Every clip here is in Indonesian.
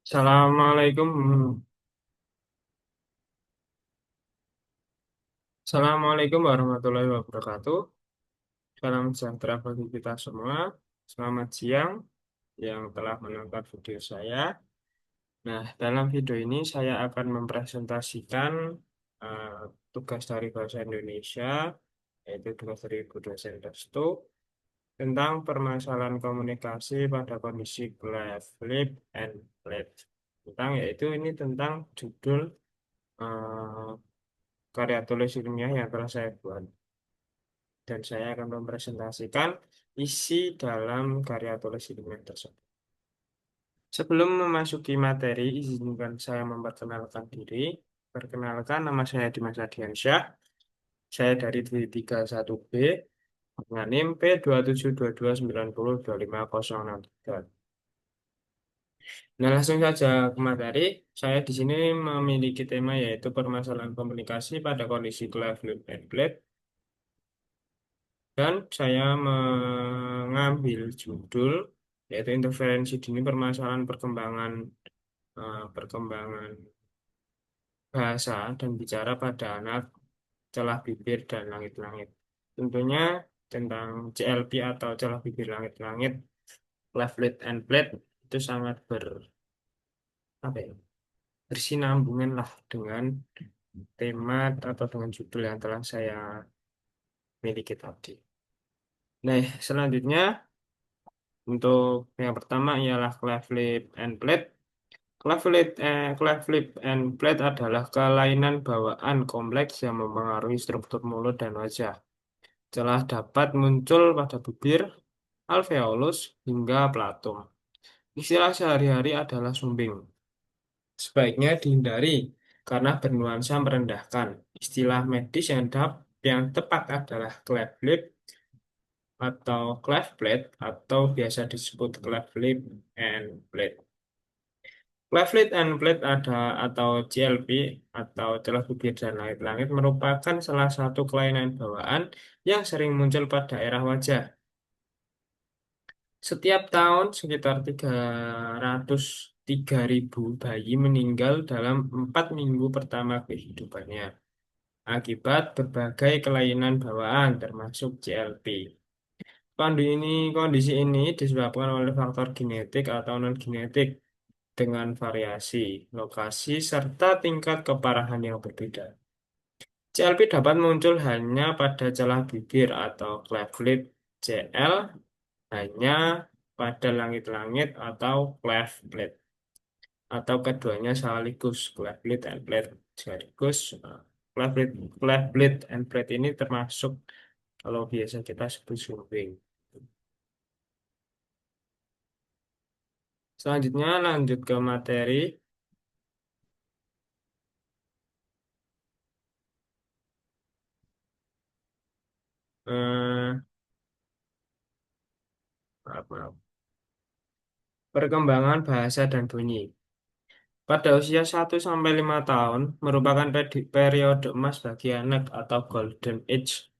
Assalamualaikum. Assalamualaikum warahmatullahi wabarakatuh. Salam sejahtera bagi kita semua. Selamat siang yang telah menonton video saya. Nah, dalam video ini saya akan mempresentasikan eh, tugas dari bahasa Indonesia, yaitu tugas dari Ibu dosen Restu, tentang permasalahan komunikasi pada kondisi cleft lip and plate. Yaitu ini tentang judul eh, karya tulis ilmiah yang telah saya buat. Dan saya akan mempresentasikan isi dalam karya tulis ilmiah tersebut. Sebelum memasuki materi, izinkan saya memperkenalkan diri. Perkenalkan, nama saya Dimas Adiansyah. Saya dari D31B, dengan NIM P2722902503. Nah, langsung saja ke materi. Saya di sini memiliki tema yaitu permasalahan komunikasi pada kondisi cleft lip and plate. Dan saya mengambil judul yaitu interferensi dini permasalahan perkembangan bahasa dan bicara pada anak celah bibir dan langit-langit. Tentunya tentang CLP atau celah bibir langit-langit, cleft and plate itu sangat apa ya, bersinambungan lah dengan tema atau dengan judul yang telah saya miliki tadi. Nah, selanjutnya untuk yang pertama ialah cleft lip and plate. Cleft lip and plate adalah kelainan bawaan kompleks yang mempengaruhi struktur mulut dan wajah. Celah dapat muncul pada bibir, alveolus, hingga platum. Istilah sehari-hari adalah sumbing. Sebaiknya dihindari karena bernuansa merendahkan. Istilah medis yang tepat adalah cleft lip atau cleft plate atau biasa disebut cleft lip and plate. Cleft and plate atau CLP atau celah bibir dan langit-langit merupakan salah satu kelainan bawaan yang sering muncul pada daerah wajah. Setiap tahun sekitar 303.000 bayi meninggal dalam 4 minggu pertama kehidupannya akibat berbagai kelainan bawaan termasuk CLP. Kondisi ini disebabkan oleh faktor genetik atau non-genetik dengan variasi, lokasi, serta tingkat keparahan yang berbeda. CLP dapat muncul hanya pada celah bibir atau cleft lip CL, hanya pada langit-langit atau cleft plate, atau keduanya sekaligus cleft lip and plate sekaligus. Cleft lip and plate ini termasuk kalau biasa kita sebut sumbing. Selanjutnya lanjut ke materi. Eh, maaf. Perkembangan bahasa dan bunyi. Pada usia 1 sampai 5 tahun merupakan periode emas bagi anak atau golden age,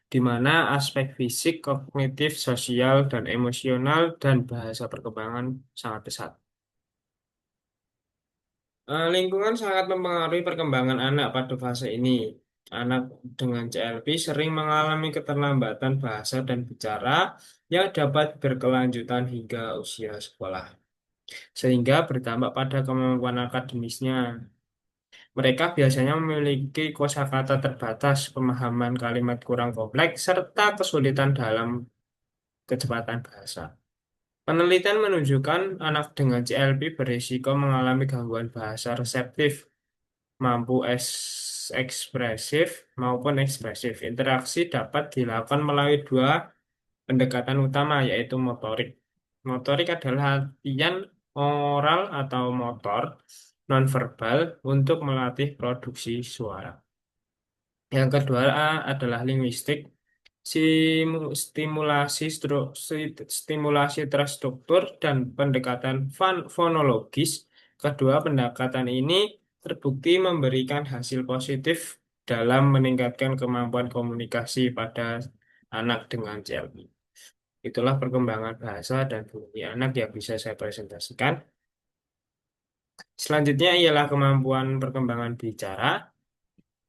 di mana aspek fisik, kognitif, sosial, dan emosional dan bahasa perkembangan sangat pesat. Lingkungan sangat mempengaruhi perkembangan anak pada fase ini. Anak dengan CLP sering mengalami keterlambatan bahasa dan bicara yang dapat berkelanjutan hingga usia sekolah, sehingga berdampak pada kemampuan akademisnya. Mereka biasanya memiliki kosakata terbatas, pemahaman kalimat kurang kompleks, serta kesulitan dalam kecepatan bahasa. Penelitian menunjukkan anak dengan CLP berisiko mengalami gangguan bahasa reseptif, mampu ekspresif maupun ekspresif. Interaksi dapat dilakukan melalui dua pendekatan utama, yaitu motorik. Motorik adalah latihan oral atau motor nonverbal untuk melatih produksi suara. Yang kedua adalah linguistik, stimulasi terstruktur dan pendekatan fonologis. Kedua pendekatan ini terbukti memberikan hasil positif dalam meningkatkan kemampuan komunikasi pada anak dengan CLP. Itulah perkembangan bahasa dan bunyi anak yang bisa saya presentasikan. Selanjutnya ialah kemampuan perkembangan bicara.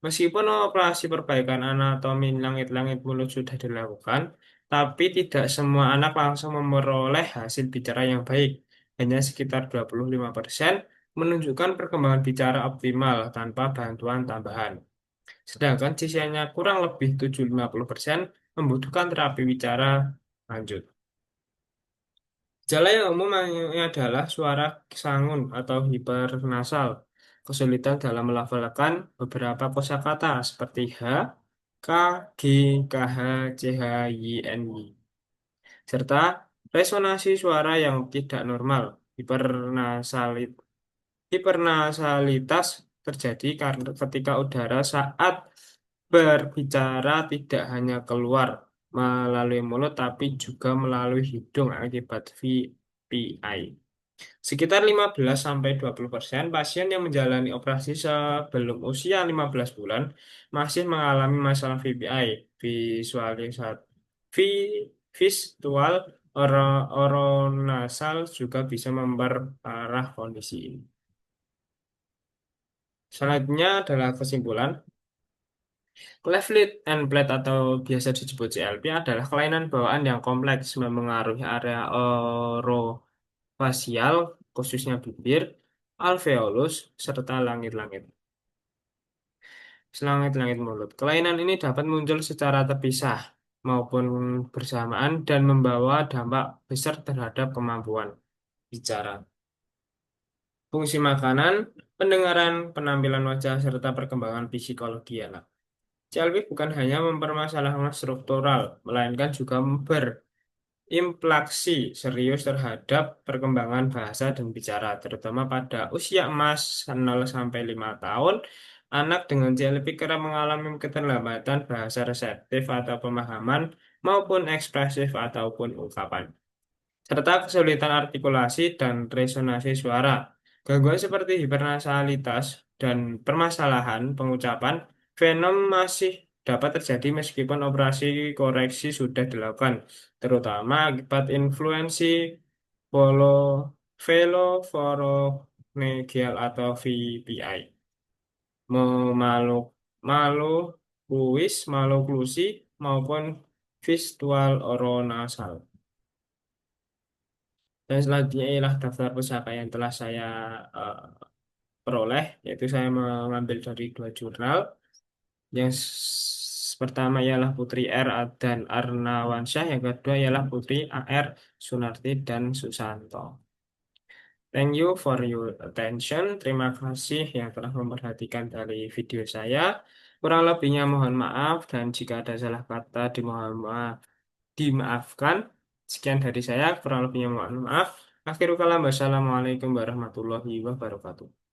Meskipun operasi perbaikan anatomi langit-langit mulut sudah dilakukan, tapi tidak semua anak langsung memperoleh hasil bicara yang baik. Hanya sekitar 25% menunjukkan perkembangan bicara optimal tanpa bantuan tambahan. Sedangkan sisanya kurang lebih 50% membutuhkan terapi bicara lanjut. Gejala yang umum adalah suara sangun atau hipernasal, kesulitan dalam melafalkan beberapa kosakata seperti H, K, G, KH, CH, Y, N, Y, serta resonansi suara yang tidak normal. Hipernasalitas terjadi karena ketika udara saat berbicara tidak hanya keluar melalui mulut tapi juga melalui hidung akibat VPI. Sekitar 15-20% pasien yang menjalani operasi sebelum usia 15 bulan masih mengalami masalah VPI, visualisasi, visual oronasal juga bisa memperparah kondisi ini. Selanjutnya adalah kesimpulan. Cleft lip and plate atau biasa disebut CLP adalah kelainan bawaan yang kompleks memengaruhi area orofasial, khususnya bibir, alveolus, serta langit-langit. Selangit-langit mulut. Kelainan ini dapat muncul secara terpisah maupun bersamaan dan membawa dampak besar terhadap kemampuan bicara. Fungsi makanan, pendengaran, penampilan wajah, serta perkembangan psikologi anak. CLP bukan hanya mempermasalahkan struktural, melainkan juga berimplikasi serius terhadap perkembangan bahasa dan bicara, terutama pada usia emas 0 sampai 5 tahun. Anak dengan CLP kerap mengalami keterlambatan bahasa reseptif atau pemahaman maupun ekspresif ataupun ungkapan serta kesulitan artikulasi dan resonansi suara. Gangguan seperti hipernasalitas dan permasalahan pengucapan venom masih dapat terjadi meskipun operasi koreksi sudah dilakukan, terutama akibat influensi polo velopharyngeal atau VPI. Malu, malu, maloklusi maupun visual oronasal. Dan selanjutnya ialah daftar pusaka yang telah saya eh, peroleh, yaitu saya mengambil dari dua jurnal. Yang pertama ialah Putri R. dan Arnawansyah, yang kedua ialah Putri AR Sunarti dan Susanto. Thank you for your attention. Terima kasih yang telah memperhatikan dari video saya. Kurang lebihnya mohon maaf dan jika ada salah kata dimaafkan. Sekian dari saya, kurang lebihnya mohon maaf. Akhirul kalam, wassalamualaikum warahmatullahi wabarakatuh.